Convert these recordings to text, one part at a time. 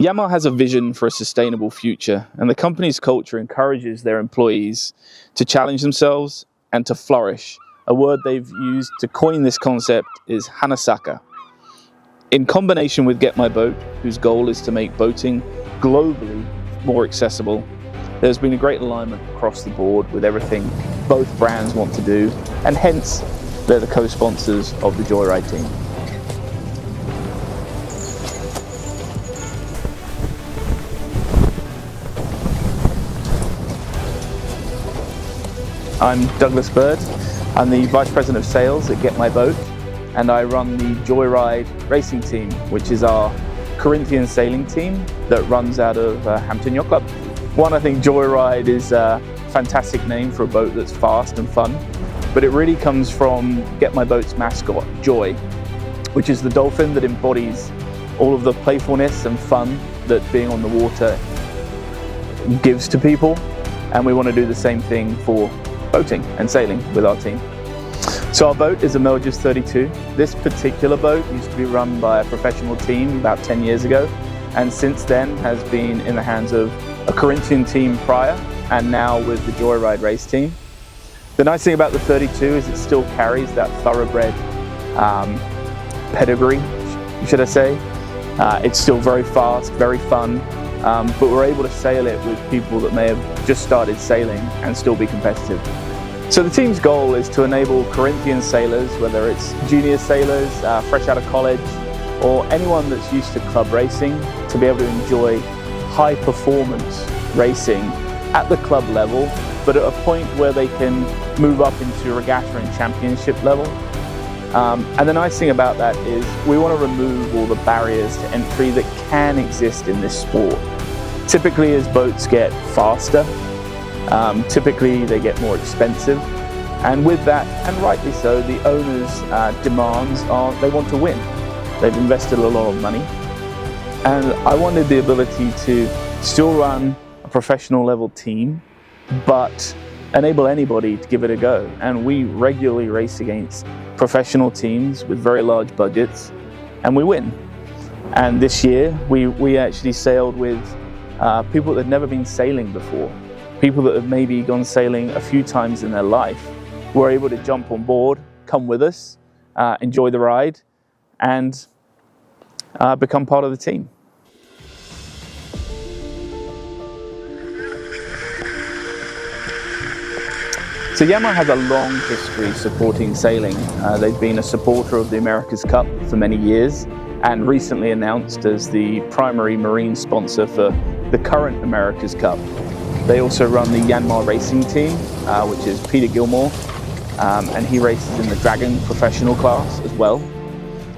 Yamaha has a vision for a sustainable future, and the company's culture encourages their employees to challenge themselves and to flourish. A word they've used to coin this concept is Hanasaka. In combination with Get My Boat, whose goal is to make boating globally more accessible, there's been a great alignment across the board with everything both brands want to do, and hence they're the co-sponsors of the Joyride team. I'm Douglas Bird. I'm the Vice President of Sales at Get My Boat, and I run the Joyride Racing team, which is our Corinthian sailing team that runs out of Hampton Yacht Club. I think Joyride is a fantastic name for a boat that's fast and fun, but it really comes from Get My Boat's mascot, Joy, which is the dolphin that embodies all of the playfulness and fun that being on the water gives to people, and we want to do the same thing for boating and sailing with our team. So our boat is a Melges 32. This particular boat used to be run by a professional team about 10 years ago, and since then has been in the hands of a Corinthian team prior, and now with the Joyride race team. The nice thing about the 32 is it still carries that thoroughbred pedigree, should I say. It's still very fast, very fun, but we're able to sail it with people that may have just started sailing and still be competitive. So the team's goal is to enable Corinthian sailors, whether it's junior sailors, fresh out of college, or anyone that's used to club racing, to be able to enjoy high performance racing at the club level, but at a point where they can move up into regatta and championship level. And the nice thing about that is we want to remove all the barriers to entry that can exist in this sport. Typically, as boats get faster, typically they get more expensive, and with that, and rightly so, the owners' demands are they want to win. They've invested a lot of money, and I wanted the ability to still run a professional level team, but enable anybody to give it a go. And we regularly race against professional teams with very large budgets, and we win. And this year we actually sailed with people that had never been sailing before, people that have maybe gone sailing a few times in their life, were able to jump on board, come with us, enjoy the ride, and become part of the team. So Yamaha has a long history supporting sailing. They've been a supporter of the America's Cup for many years, and recently announced as the primary marine sponsor for the current America's Cup. They also run the Yanmar racing team, which is Peter Gilmore, and he races in the Dragon professional class as well.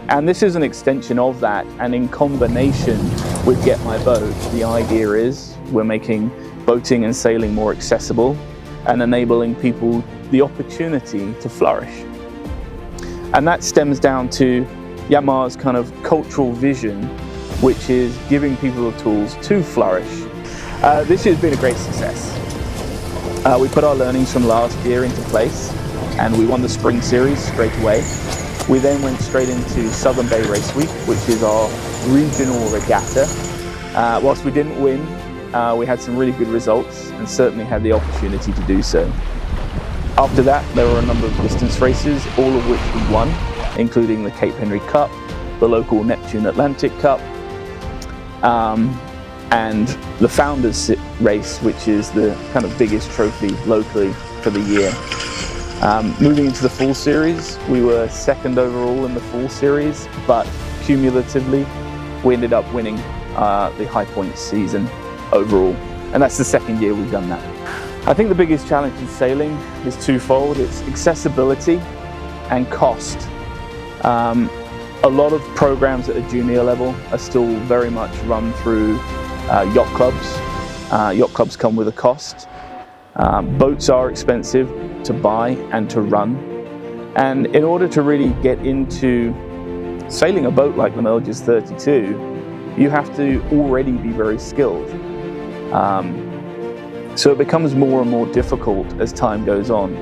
And this is an extension of that, and in combination with Get My Boat, the idea is we're making boating and sailing more accessible and enabling people the opportunity to flourish. And that stems down to Yamaha's kind of cultural vision, which is giving people the tools to flourish. This year's been a great success. We put our learnings from last year into place, and we won the Spring Series straight away. We then went straight into Southern Bay Race Week, which is our regional regatta. Whilst we didn't win, we had some really good results and certainly had the opportunity to do so. After that, there were a number of distance races, all of which we won, including the Cape Henry Cup, the local Neptune Atlantic Cup, and the Founders Race, which is the kind of biggest trophy locally for the year. Moving into the Full Series, we were second overall in the Full Series, but cumulatively, we ended up winning the High Points season overall, and that's the second year we've done that. I think the biggest challenge in sailing is twofold. It's accessibility and cost. A lot of programs at a junior level are still very much run through yacht clubs. Yacht clubs come with a cost. Boats are expensive to buy and to run. And in order to really get into sailing a boat like the Melges 32, you have to already be very skilled. So it becomes more and more difficult as time goes on.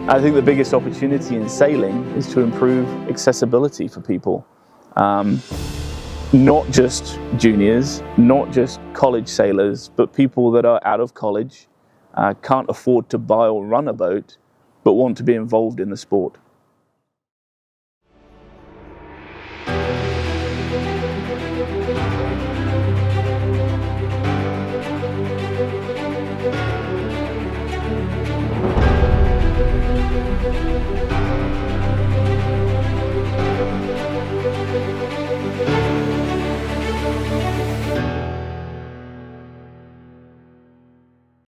I think the biggest opportunity in sailing is to improve accessibility for people. not just juniors, not just college sailors, but people that are out of college, can't afford to buy or run a boat, but want to be involved in the sport.